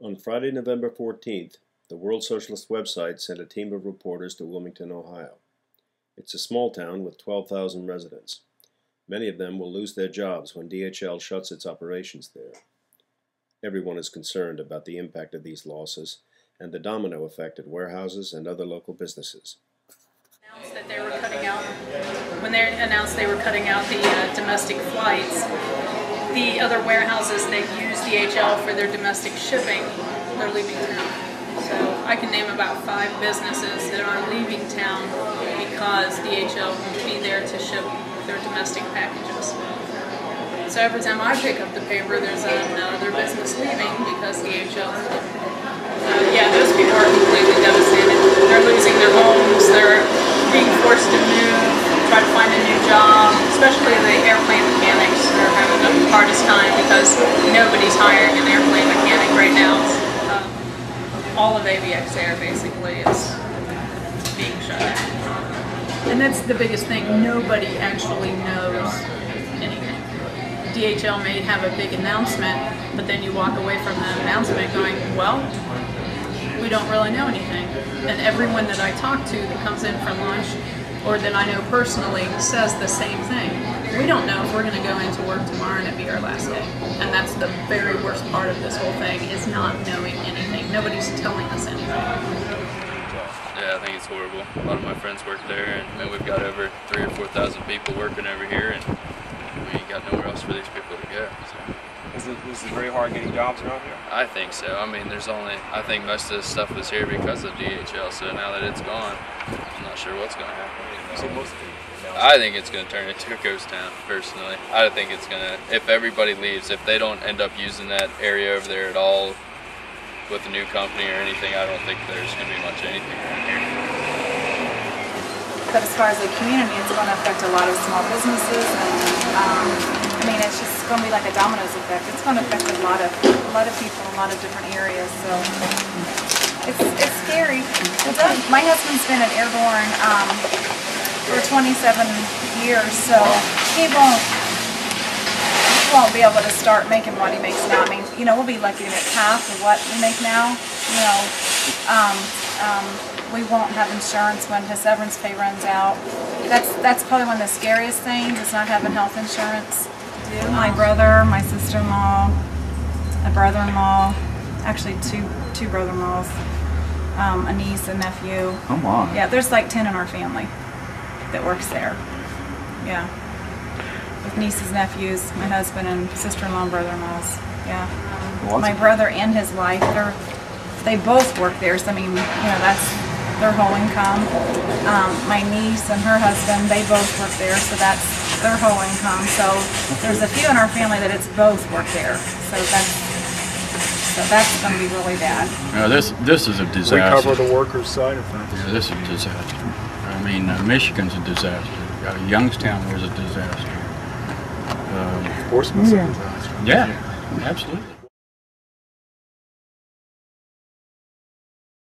On Friday, November 14th, the World Socialist Web Site sent a team of reporters to Wilmington, Ohio. It's a small town with 12,000 residents. Many of them will lose their jobs when DHL shuts its operations there. Everyone is concerned about the impact of these losses and the domino effect at warehouses and other local businesses. That they were cutting out, when they announced they were cutting out the domestic flights, the other warehouses that use DHL for their domestic shipping, they're leaving town. So I can name about 5 businesses that are leaving town because DHL won't be there to ship their domestic packages. So every time I pick up the paper, there's another business leaving because DHL is leaving. Yeah, those people are completely devastated. They're losing their homes, they're being forced to move, try to find a new job, especially the airplane mechanics are having the hardest time because nobody's hiring an airplane mechanic right now. All of AVX Air basically is being shut down. And that's the biggest thing, nobody actually knows anything. DHL may have a big announcement, but then you walk away from the announcement going, well, we don't really know anything. And everyone that I talk to that comes in for lunch, or that I know personally, says the same thing. We don't know if we're going to go into work tomorrow and it be our last day. And that's the very worst part of this whole thing, is not knowing anything. Nobody's telling us anything. Yeah, I think it's horrible. A lot of my friends work there, and we've got over 3,000 or 4,000 people working over here, and we ain't got nowhere else for these people to go. So. Is it very hard getting jobs around here? I think so. I mean, I think most of this stuff was here because of DHL, so now that it's gone, I'm not sure what's going to happen. So most of it. I think it's going to turn into a ghost town, personally. I think it's going to, if everybody leaves, if they don't end up using that area over there at all with a new company or anything, I don't think there's going to be much anything around here. But as far as the community, it's going to affect a lot of small businesses, and I mean, it's just going to be like a dominoes effect. It's going to affect a lot of people in a lot of different areas. So it's scary. My husband's been an airborne for 27 years, so he won't be able to start making what he makes now. I mean, you know, we'll be lucky to make half of what we make now. You know, we won't have insurance when his severance pay runs out. That's probably one of the scariest things, is not having health insurance. My brother, my sister-in-law, a brother-in-law, actually two brother-in-laws, a niece, a nephew. Come on. Yeah, there's like 10 in our family that works there. Yeah. With nieces, nephews, my husband, and sister-in-law and brother-in-laws. Yeah. My brother and his wife, they both work there, so I mean, you know, that's their whole income. My niece and her husband, they both work there, so that's their whole income. So there's a few in our family that it's both work there. So that's going to be really bad. This is a disaster. We cover the workers' side of things. Yeah, this is a disaster. I mean, Michigan's a disaster. Youngstown was a disaster. Portsmouth's a disaster. Yeah, absolutely.